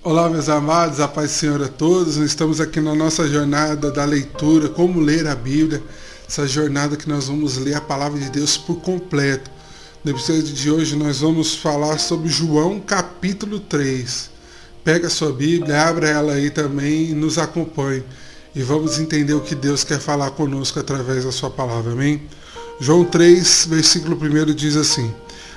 Olá, meus amados, a paz do Senhor a todos. Nós estamos aqui na nossa jornada da leitura, como ler a Bíblia, essa jornada que nós vamos ler a palavra de Deus por completo. No episódio de hoje nós vamos falar sobre João capítulo 3. Pega a sua Bíblia, abra ela aí também e nos acompanhe. E vamos entender o que Deus quer falar conosco através da sua palavra, amém? João 3, versículo 1 diz assim: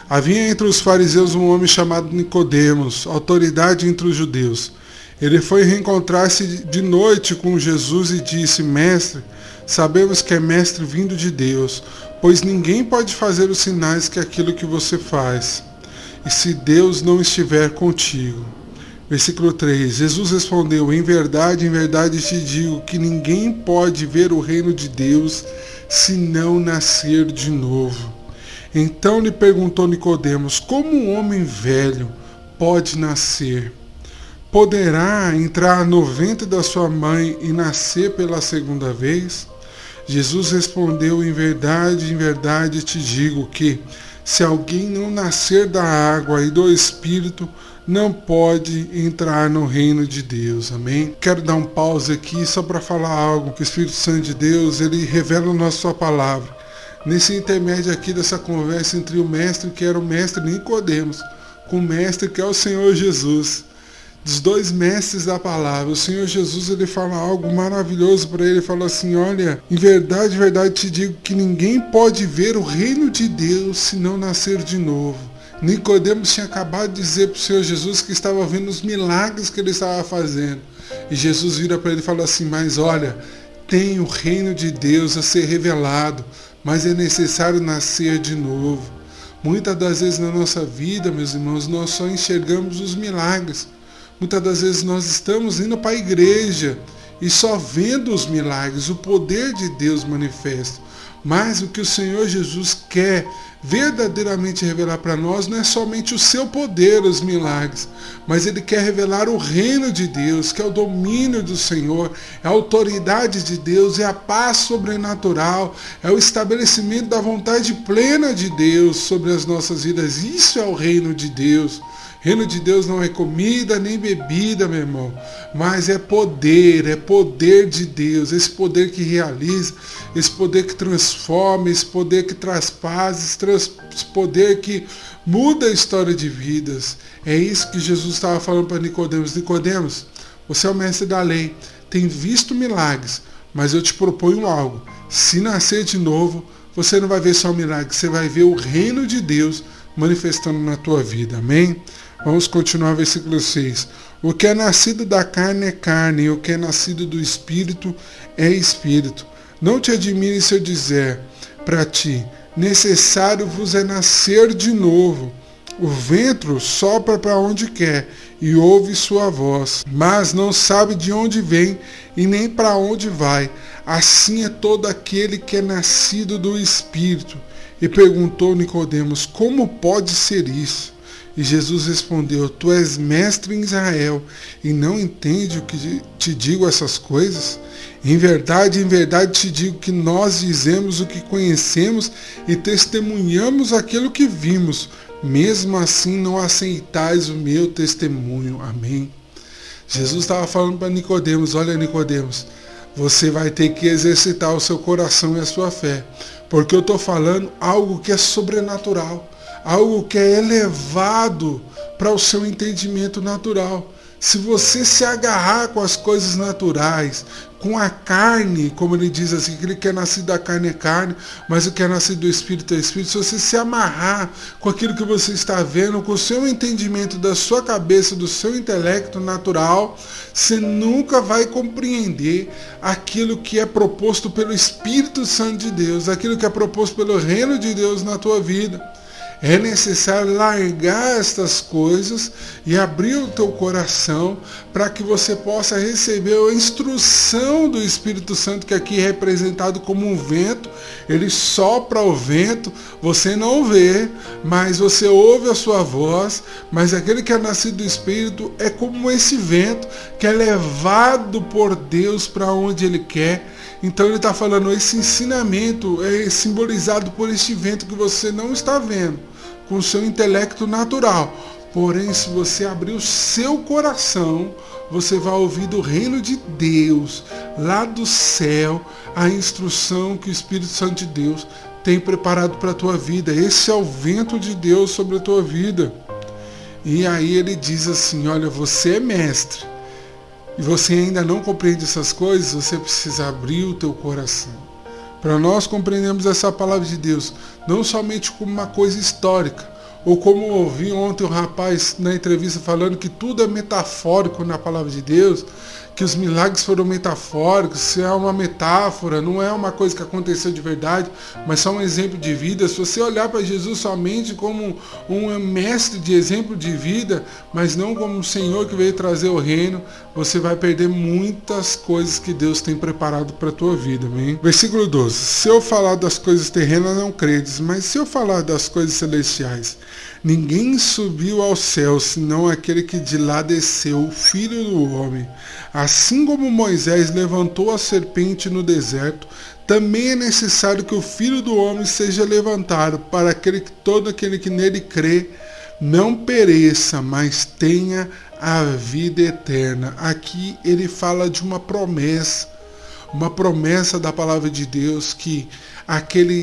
Havia entre os fariseus um homem chamado Nicodemos, autoridade entre os judeus. Ele foi reencontrar-se de noite com Jesus e disse: Mestre, sabemos que é mestre vindo de Deus, pois ninguém pode fazer os sinais que aquilo que você faz, e se Deus não estiver contigo. Versículo 3. Jesus respondeu: em verdade te digo que ninguém pode ver o reino de Deus se não nascer de novo. Então lhe perguntou Nicodemos: como um homem velho pode nascer? Poderá entrar no ventre da sua mãe e nascer pela segunda vez? Jesus respondeu: em verdade te digo que, se alguém não nascer da água e do Espírito, não pode entrar no reino de Deus. Amém? Quero dar um pause aqui só para falar algo que o Espírito Santo de Deus, ele revela na sua palavra. Nesse intermédio aqui dessa conversa entre o mestre, que era o mestre Nicodemos, com o mestre que é o Senhor Jesus, dos dois mestres da palavra, o Senhor Jesus, ele fala algo maravilhoso para ele. Ele fala assim: olha, em verdade te digo que ninguém pode ver o reino de Deus se não nascer de novo. Nicodemos tinha acabado de dizer para o Senhor Jesus que estava vendo os milagres que ele estava fazendo. E Jesus vira para ele e fala assim: mas olha, tem o reino de Deus a ser revelado, mas é necessário nascer de novo. Muitas das vezes na nossa vida, meus irmãos, nós só enxergamos os milagres. Muitas das vezes nós estamos indo para a igreja e só vendo os milagres, o poder de Deus manifesto. Mas o que o Senhor Jesus quer verdadeiramente revelar para nós não é somente o seu poder, os milagres, mas Ele quer revelar o reino de Deus, que é o domínio do Senhor, é a autoridade de Deus, é a paz sobrenatural, é o estabelecimento da vontade plena de Deus sobre as nossas vidas. Isso é o reino de Deus. Reino de Deus não é comida nem bebida, meu irmão, mas é poder de Deus, esse poder que realiza, esse poder que transforma, esse poder que traz paz, esse poder que muda a história de vidas. É isso que Jesus estava falando para Nicodemos. Nicodemos, você é o mestre da lei, tem visto milagres, mas eu te proponho algo: se nascer de novo, você não vai ver só milagres, você vai ver o reino de Deus manifestando na tua vida, amém? Vamos continuar versículo 6. O que é nascido da carne é carne, e o que é nascido do Espírito é Espírito. Não te admires se eu dizer para ti: necessário vos é nascer de novo. O vento sopra para onde quer e ouve sua voz, mas não sabe de onde vem e nem para onde vai. Assim é todo aquele que é nascido do Espírito. E perguntou Nicodemos: como pode ser isso? E Jesus respondeu: tu és mestre em Israel e não entende o que te digo essas coisas? Em verdade te digo que nós dizemos o que conhecemos e testemunhamos aquilo que vimos. Mesmo assim não aceitais o meu testemunho. Amém? Jesus estava falando para Nicodemos: olha, Nicodemos, você vai ter que exercitar o seu coração e a sua fé, porque eu estou falando algo que é sobrenatural, algo que é elevado para o seu entendimento natural. Se você se agarrar com as coisas naturais, com a carne, como ele diz assim, que ele que é nascido da carne é carne, mas o que é nascido do Espírito é Espírito, se você se amarrar com aquilo que você está vendo, com o seu entendimento da sua cabeça, do seu intelecto natural, você nunca vai compreender aquilo que é proposto pelo Espírito Santo de Deus, aquilo que é proposto pelo reino de Deus na tua vida. É necessário largar estas coisas e abrir o teu coração para que você possa receber a instrução do Espírito Santo, que aqui é representado como um vento. Ele sopra o vento, você não vê, mas você ouve a sua voz. Mas aquele que é nascido do Espírito é como esse vento que é levado por Deus para onde Ele quer. Então ele está falando, esse ensinamento é simbolizado por este vento que você não está vendo com o seu intelecto natural. Porém, se você abrir o seu coração, você vai ouvir do reino de Deus, lá do céu, a instrução que o Espírito Santo de Deus tem preparado para a tua vida. Esse é o vento de Deus sobre a tua vida. E aí ele diz assim, olha, você é mestre, e você ainda não compreende essas coisas, você precisa abrir o teu coração. Para nós compreendermos essa palavra de Deus, não somente como uma coisa histórica, ou como eu ouvi ontem o rapaz na entrevista falando que tudo é metafórico na palavra de Deus, que os milagres foram metafóricos, se é uma metáfora, não é uma coisa que aconteceu de verdade, mas só um exemplo de vida. Se você olhar para Jesus somente como um mestre de exemplo de vida, mas não como um Senhor que veio trazer o reino, você vai perder muitas coisas que Deus tem preparado para a tua vida. Amém? Versículo 12. Se eu falar das coisas terrenas, não credes, mas se eu falar das coisas celestiais, ninguém subiu ao céu, senão aquele que de lá desceu, o Filho do Homem. Assim como Moisés levantou a serpente no deserto, também é necessário que o Filho do Homem seja levantado, para todo aquele que nele crê não pereça, mas tenha a vida eterna. Aqui ele fala de uma promessa da palavra de Deus, que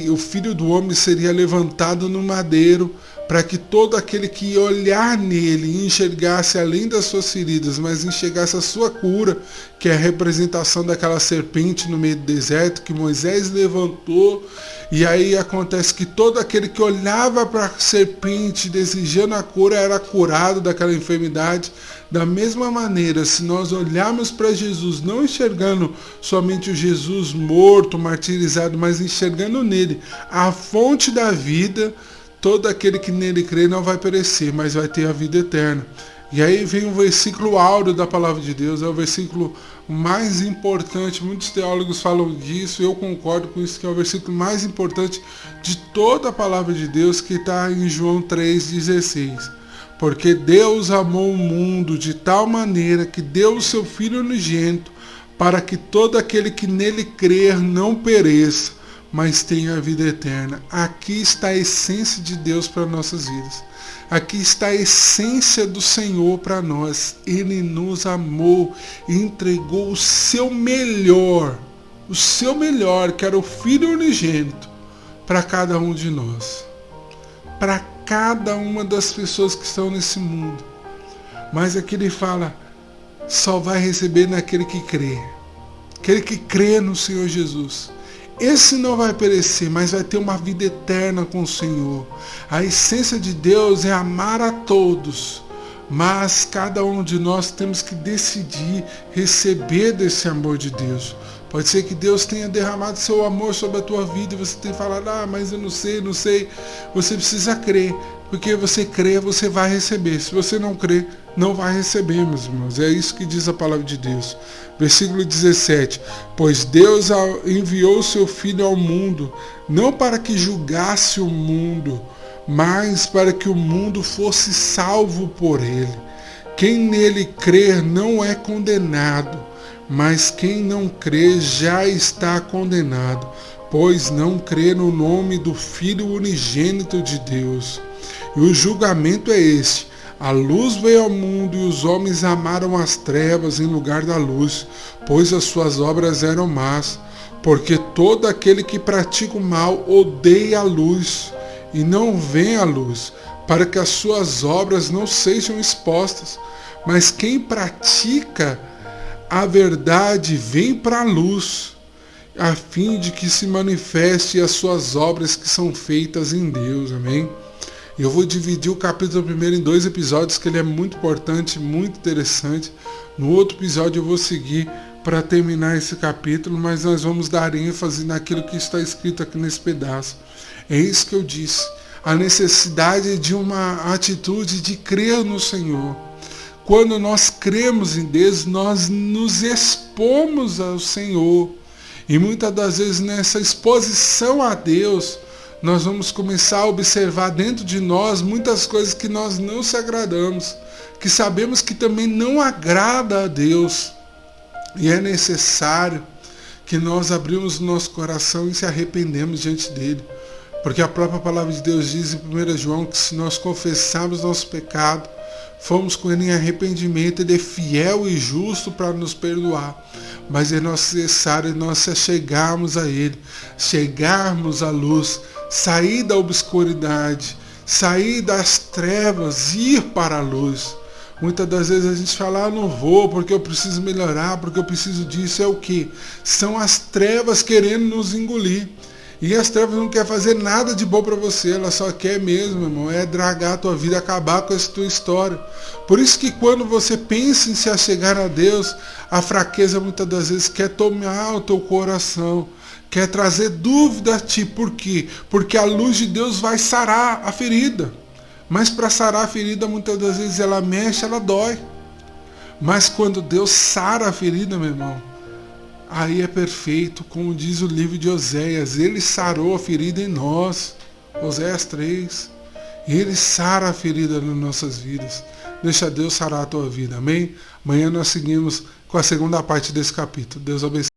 o Filho do Homem seria levantado no madeiro, para que todo aquele que olhar nele e enxergasse além das suas feridas, mas enxergasse a sua cura, que é a representação daquela serpente no meio do deserto que Moisés levantou. E aí acontece que todo aquele que olhava para a serpente desejando a cura era curado daquela enfermidade. Da mesma maneira, se nós olharmos para Jesus, não enxergando somente o Jesus morto, martirizado, mas enxergando nele a fonte da vida, todo aquele que nele crê não vai perecer, mas vai ter a vida eterna. E aí vem o versículo áureo da palavra de Deus, é o versículo mais importante. Muitos teólogos falam disso, eu concordo com isso, que é o versículo mais importante de toda a palavra de Deus, que está em João 3,16. Porque Deus amou o mundo de tal maneira que deu o seu Filho unigênito, para que todo aquele que nele crer não pereça, mas tenha a vida eterna. Aqui está a essência de Deus para nossas vidas. Aqui está a essência do Senhor para nós. Ele nos amou e entregou o seu melhor, que era o Filho unigênito, para cada um de nós. Para cada uma das pessoas que estão nesse mundo. Mas aqui ele fala, só vai receber naquele que crê. Aquele que crê no Senhor Jesus. Esse não vai perecer, mas vai ter uma vida eterna com o Senhor. A essência de Deus é amar a todos, mas cada um de nós temos que decidir receber desse amor de Deus. Pode ser que Deus tenha derramado seu amor sobre a tua vida e você tenha falado, mas eu não sei. Você precisa crer, porque você crê, você vai receber. Se você não crê, não vai receber, meus irmãos. É isso que diz a palavra de Deus. Versículo 17. Pois Deus enviou seu Filho ao mundo, não para que julgasse o mundo, mas para que o mundo fosse salvo por ele. Quem nele crer não é condenado, mas quem não crê já está condenado, pois não crê no nome do Filho unigênito de Deus. E o julgamento é este: a luz veio ao mundo e os homens amaram as trevas em lugar da luz, pois as suas obras eram más. Porque todo aquele que pratica o mal odeia a luz e não vem à luz, para que as suas obras não sejam expostas. Mas quem pratica a verdade vem para a luz, a fim de que se manifeste as suas obras que são feitas em Deus. Amém? Eu vou dividir o capítulo 1 em 2 episódios, que ele é muito importante, muito interessante. No outro episódio eu vou seguir para terminar esse capítulo, mas nós vamos dar ênfase naquilo que está escrito aqui nesse pedaço. É isso que eu disse, a necessidade de uma atitude de crer no Senhor. Quando nós cremos em Deus, nós nos expomos ao Senhor. E muitas das vezes nessa exposição a Deus, nós vamos começar a observar dentro de nós muitas coisas que nós não se agradamos, que sabemos que também não agrada a Deus. E é necessário que nós abrimos o nosso coração e se arrependemos diante dele. Porque a própria palavra de Deus diz em 1 João que se nós confessarmos nosso pecado, fomos com Ele em arrependimento, Ele é fiel e justo para nos perdoar. Mas é necessário nós chegarmos a Ele, chegarmos à luz, sair da obscuridade, sair das trevas, ir para a luz. Muitas das vezes a gente fala, não vou porque eu preciso melhorar, porque eu preciso disso. É o que? São as trevas querendo nos engolir. E as trevas não querem fazer nada de bom para você, ela só quer mesmo, irmão, é dragar a tua vida, acabar com essa tua história. Por isso que quando você pensa em se achegar a Deus, a fraqueza muitas das vezes quer tomar o teu coração, quer trazer dúvida a ti. Por quê? Porque a luz de Deus vai sarar a ferida. Mas para sarar a ferida, muitas das vezes ela mexe, ela dói. Mas quando Deus sara a ferida, meu irmão, aí é perfeito, como diz o livro de Oséias. Ele sarou a ferida em nós. Oséias 3. Ele sara a ferida nas nossas vidas. Deixa Deus sarar a tua vida, amém? Amanhã nós seguimos com a segunda parte desse capítulo. Deus abençoe.